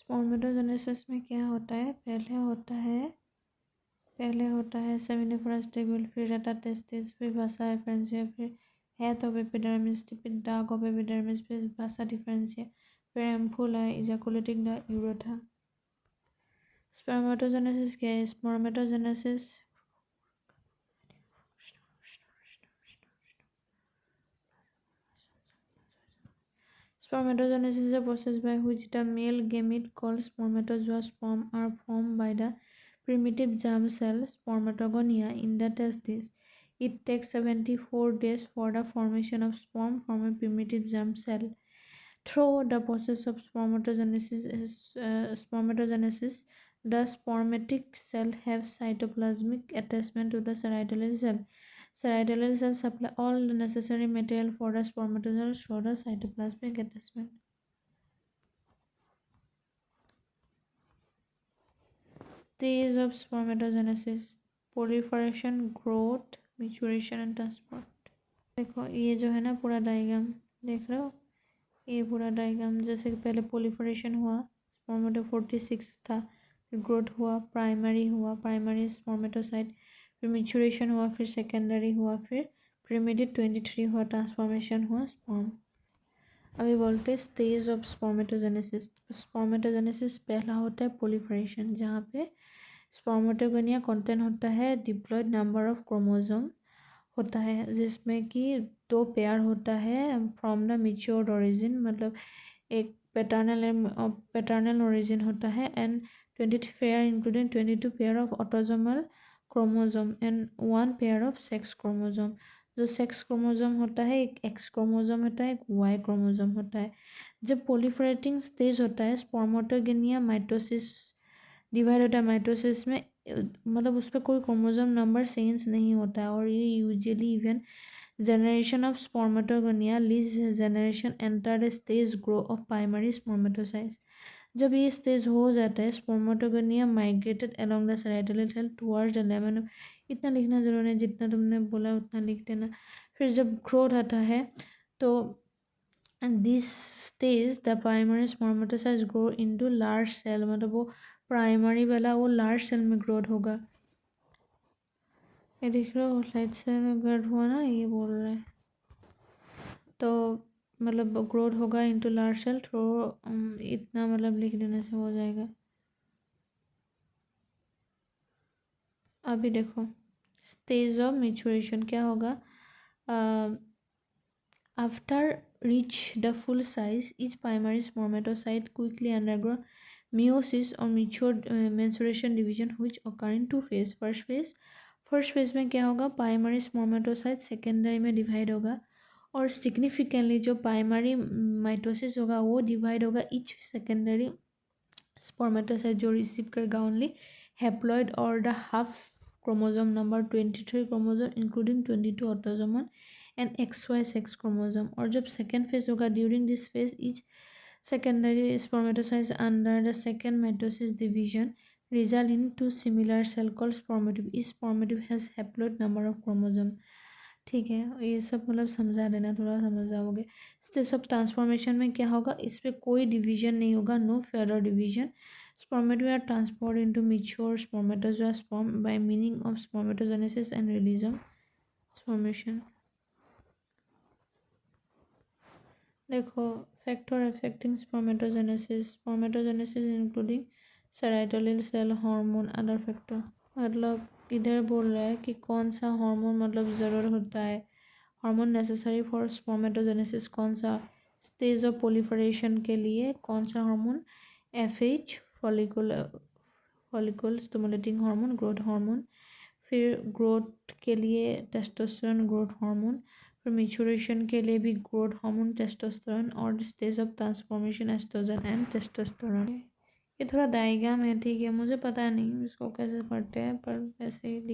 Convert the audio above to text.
Spermatogenesis में क्या होता है? पहले होता है सेमिनिफरस टिग्यूल, फिर रहता टेस्टिस, फिर भाषा डिफरेंशिया, फिर हेथ ऑफ एपिडर्मिस, फिर डार्क ऑफ एपिडर्मिस, फिर भाषा डिफरेंशिया, फिर एम्फुला, इजाकुलेटिंग द यूरेथा। स्पर्मेटोजेनेसिस क्या है? Spermatogenesis is a process by which the male gamete called spermatozoa are formed by the primitive germ cell spermatogonia in the testes. It takes 74 days for the formation of sperm from a primitive germ cell. Through the process of spermatogenesis, the spermatic cell have cytoplasmic attachment to the cytidal cell. Cytidal cells supply all the necessary material for the spermatozoa through the cytoplasmic attachment. Stage of spermatogenesis: proliferation, growth, maturation and transport. देखो ये जो है ना पूरा diagram देख रहे हो, ये पूरा डायग्राम जैसे कि पहले प्रोलिफरेशन हुआ, स्पर्मेटो 46 था, फिर ग्रोथ हुआ, प्राइमरी स्पर्मेटोसाइट, फिर मैच्योरेशन हुआ, फिर सेकेंडरी हुआ, फिर प्रीमेटिव 23 हुआ, ट्रांसफॉर्मेशन हुआ स्पर्म। अभी बोलते हैं स्टेज ऑफ स्पर्मेटोजेनेसिस। स्पर्मेटोजेनेसिस पहला होता है प्रोलिफरेशन, जहाँ पे स्पर्मेटोगोनिया कंटेंट होता है डिप्लॉयड नंबर ऑफ क्रोमोसोम होता है, जिसमें कि 2 पेयर होता है फ्रॉम द मैच्योर्ड ओरिजिन, मतलब एक पैटर्नल ओरिजिन होता है, and 20 pair including 22 pair of autosomal chromosome and 1 pair of sex chromosome. जो सेक्स क्रोमोसोम होता है एक एक्स क्रोमोसोम होता है, एक वाई क्रोमोसोम होता है। जब प्रोलिफरेटिंग स्टेज होता है स्पर्मेटोगोनिया माइटोसिस डिवाइड होता है। माइटोसिस में मतलब उस पर कोई क्रोमोसोम नंबर सेंस नहीं होता है, और ये usually even generation of spermatogonia leads generation enter the stage grow of primary spermatocytes. जब ये स्टेज हो जाता है spermatogonia migrated along the parietal cell towards the lemon। इतना लिखना जरूरी है, जितना तुमने बोला उतना लिख देना। फिर जब ग्रोथ आता है तो this stage the primary spermatocytes grow into large cell, मतलब वो प्राइमरी वाला वो लार्ज सेल में ग्रोथ होगा। ये देख रहे हो लाइट से ग्रोथ हुआ ना, ये बोल रहे हैं। तो मतलब ग्रोथ होगा इनटू लार्ज सेल थ्रू, इतना मतलब लिख देने से हो जाएगा। अभी देखो स्टेज ऑफ मैच्योरेशन क्या होगा। After reach the full size etch primary spermatocyte quickly undergo meiosis और mensuration division which occur in 2 phase। First phase में क्या होगा, प्राइमरी स्पर्मेटोसाइट सेकेंडरी में डिवाइड होगा, और सिग्निफिकेंटली जो प्राइमरी माइटोसिस होगा वो डिवाइड होगा ईच सेकेंडरी स्पर्मेटोसाइट जो रिसीव करेगा ओनली हैप्लॉइड और the half chromosome number 23 chromosome including 22 autosomal and XY sex chromosome. और जब सेकेंड फेज होगा during this phase each secondary spermatocytes under the second mitosis division result in 2 similar cell called spermatid। इस spermatid has haploid number of chromosome। ठीक है, ये सब मतलब समझा देना, थोड़ा समझ जाओगे। स्टेज ऑफ ट्रांसफॉर्मेशन में क्या होगा, इस पर कोई डिवीजन नहीं होगा, no further division. spermatid are transported into mature spermatozoa sperm by means of spermatogenesis and release of spermation। देखो factor affecting spermatogenesis including serotonin cell hormone other factor. मतलब इधर बोल रहा है कि कौन सा हार्मोन मतलब ज़रूर होता है, हार्मोन नेसेसरी फॉर स्पर्मेटोजेनेसिस कौन सा, स्टेज ऑफ प्रोलिफरेशन के लिए कौन सा hormone, FH follicle stimulating hormone growth hormone, फिर ग्रोथ के लिए टेस्टोस्टेरोन ग्रोथ हार्मोन, फिर मैच्योरेशन के लिए भी ग्रोथ हार्मोन टेस्टोस्टेरोन, और stage of transformation oestrogen and testosterone. ये थोड़ा डायग्राम है, ठीक है, मुझे पता नहीं इसको कैसे पढ़ते हैं पर ऐसे ही